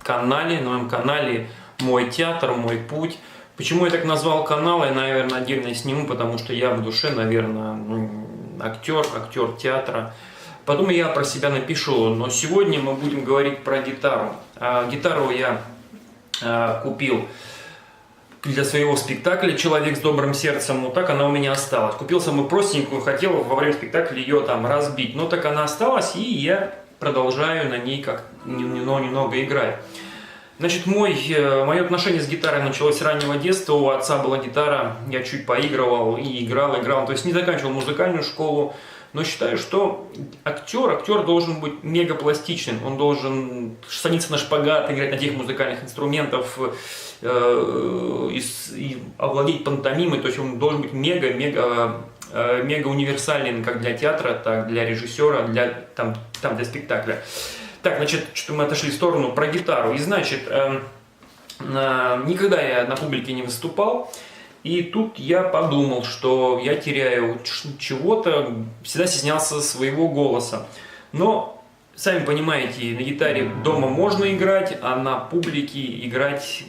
канале, на моем канале «Мой театр, мой путь». Почему я так назвал канал, я, наверное, отдельно сниму, потому что я в душе, наверное, актер театра. Потом я про себя напишу, но сегодня мы будем говорить про гитару. Гитару я купил для своего спектакля «Человек с добрым сердцем», но так она у меня осталась. Купил самую простенькую, хотел во время спектакля ее там разбить, но так она осталась, и я продолжаю на ней как немного играть. Значит, мое отношение с гитарой началось с раннего детства. У отца была гитара, я чуть поигрывал и играл. То есть не заканчивал музыкальную школу, но считаю, что актер должен быть мегапластичным. Он должен садиться на шпагат, играть на тех музыкальных инструментах, и овладеть пантомимой. То есть он должен быть мега универсальным как для театра, так для режиссера, для спектакля. Так, значит, что мы отошли в сторону про гитару. И, значит, никогда я на публике не выступал. И тут я подумал, что я теряю чего-то, всегда стеснялся своего голоса. Но, сами понимаете, на гитаре дома можно играть, а на публике играть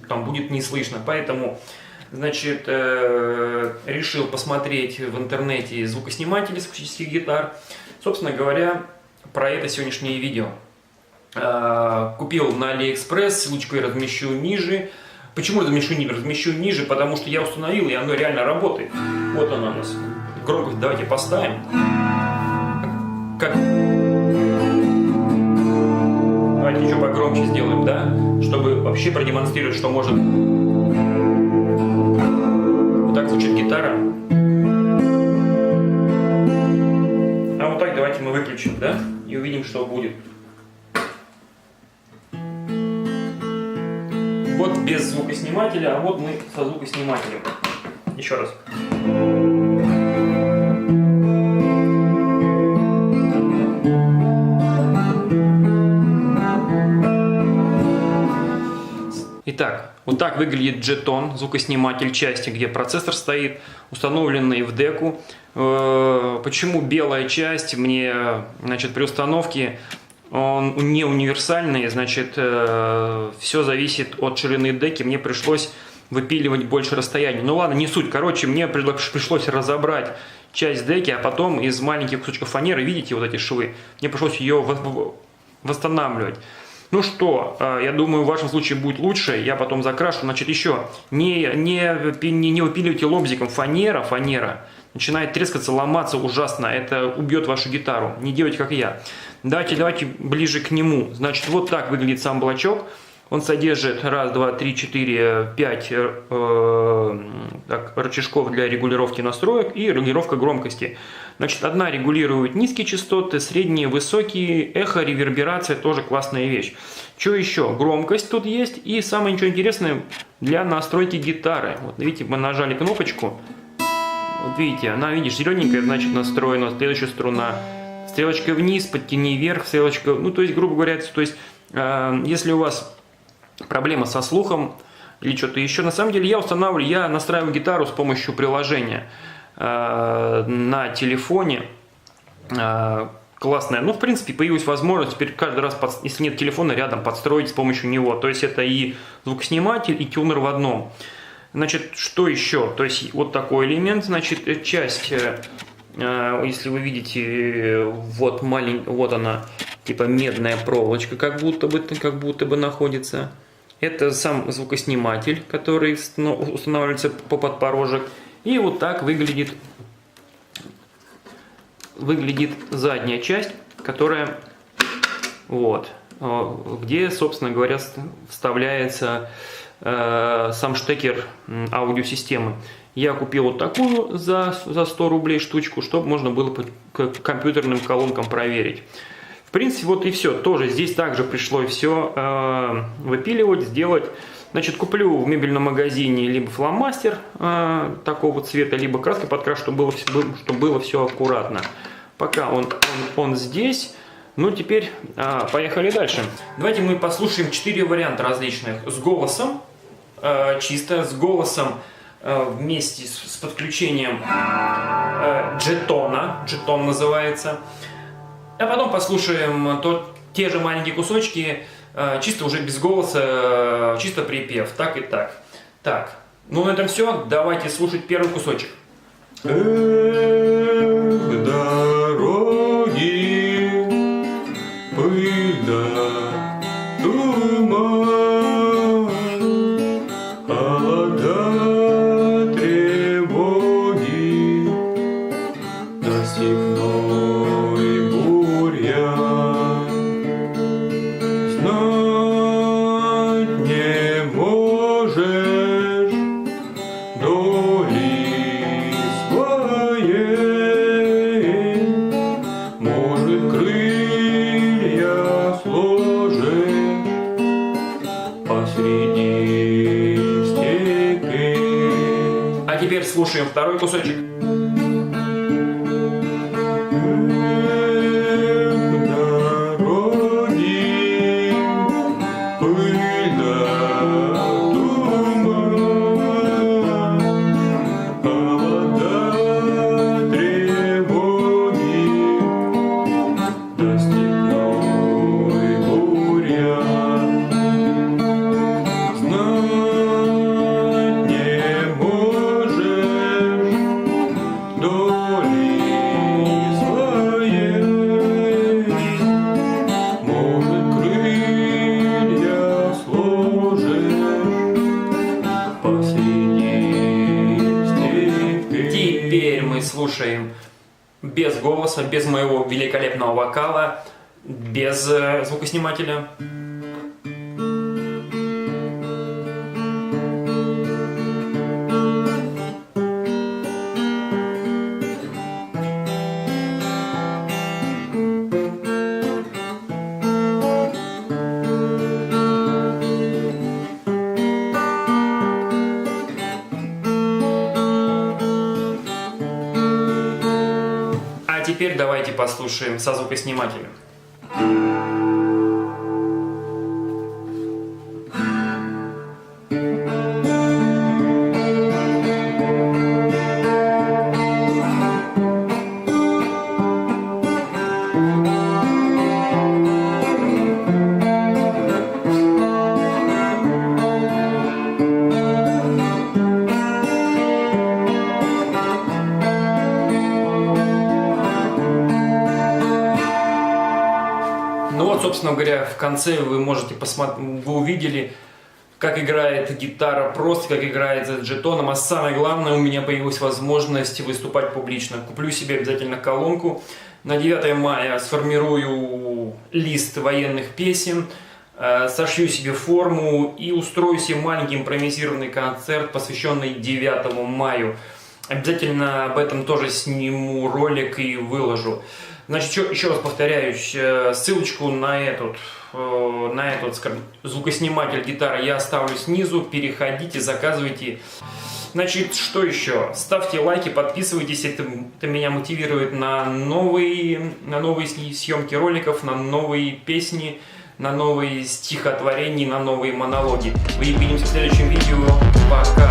там будет не слышно. Поэтому, значит, решил посмотреть в интернете звукосниматели с акустических гитар. Собственно говоря, про это сегодняшнее видео. Купил на AliExpress, ссылочку я размещу ниже. Почему размещу ниже? Потому что я установил, и оно реально работает. Вот оно у нас. Громкость давайте поставим. Давайте еще погромче сделаем, да? Чтобы вообще продемонстрировать, что может. Вот так звучит гитара. А вот так давайте мы выключим, да? И увидим, что будет. Вот без звукоснимателя, а вот мы со звукоснимателем. Еще раз. Итак, вот так выглядит Jetone, звукосниматель части, где процессор стоит, установленный в деку. Почему белая часть? Мне, значит, при установке он не универсальный, значит, все зависит от ширины деки. Мне пришлось выпиливать больше расстояния. Ну ладно, не суть. Короче, мне пришлось разобрать часть деки, а потом из маленьких кусочков фанеры, видите, вот эти швы, мне пришлось ее восстанавливать. Ну что, я думаю, в вашем случае будет лучше. Я потом закрашу. Значит, еще не выпиливайте лобзиком. Фанера начинает трескаться, ломаться ужасно. Это убьет вашу гитару. Не делайте, как я. Давайте ближе к нему. Значит, вот так выглядит сам блочок. Он содержит 1, 2, 3, 4, 5 рычажков для регулировки настроек и регулировка громкости. Значит, одна регулирует низкие частоты, средние, высокие, эхо, реверберация, тоже классная вещь. Что еще? Громкость тут есть. И самое интересное для настройки гитары. Вот видите, мы нажали кнопочку. Вот видите, она, видишь, зелененькая, значит, настроена. Следующая струна. Стрелочка вниз, подтяни вверх, стрелочка... Ну, то есть, грубо говоря, если у вас проблема со слухом или что-то еще, на самом деле я настраиваю гитару с помощью приложения на телефоне. Классная. Ну, в принципе, появилась возможность теперь каждый раз, если нет телефона, рядом подстроить с помощью него. То есть, это и звукосниматель, и тюнер в одном. Значит, что еще? То есть, вот такой элемент, значит, часть... Если вы видите, вот она, типа медная проволочка, как будто бы находится. Это сам звукосниматель, который устанавливается по подпорожек. И вот так выглядит задняя часть, которая где, собственно говоря, вставляется сам штекер аудиосистемы. Я купил вот такую за 100 рублей штучку, чтобы можно было к компьютерным колонкам проверить. В принципе, вот и все. Тоже здесь также пришлось все выпиливать, сделать. Значит, куплю в мебельном магазине либо фломастер такого цвета, либо краской подкрашу, чтобы было все аккуратно. Пока он здесь. Ну, теперь поехали дальше. Давайте мы послушаем 4 варианта различных. С голосом, чисто с голосом, вместе с подключением Jetone, Jetone называется. А потом послушаем те же маленькие кусочки чисто уже без голоса, чисто припев, так и так. Так, ну на этом все, давайте слушать первый кусочек. Дороги, пыль да туман, холода, тревоги, насыпной бурьян. Знать не можешь доли своей, может, крылья сложишь посреди степи. А теперь слушаем второй кусочек. Дороги, пыль да туман, холода, тревоги, да степной бурьян. Знать не можешь доли своей, может, крылья сложишь посреди степи. Теперь мы слушаем без голоса, без моего великолепного вокала, без звукоснимателя. А теперь давайте послушаем со звукоснимателем. Ну вот, собственно говоря, в конце вы можете посмотреть, вы увидели, как играет гитара, просто как играет с джетоном, а самое главное, у меня появилась возможность выступать публично. Куплю себе обязательно колонку. На 9 мая сформирую лист военных песен, сошью себе форму и устрою себе маленький импровизированный концерт, посвященный 9 мая. Обязательно об этом тоже сниму ролик и выложу. Значит, еще раз повторяюсь, ссылочку на этот, скажем, звукосниматель гитары я оставлю снизу. Переходите, заказывайте. Значит, что еще? Ставьте лайки, подписывайтесь, это меня мотивирует на новые съемки роликов, на новые песни, на новые стихотворения, на новые монологи. Увидимся в следующем видео. Пока!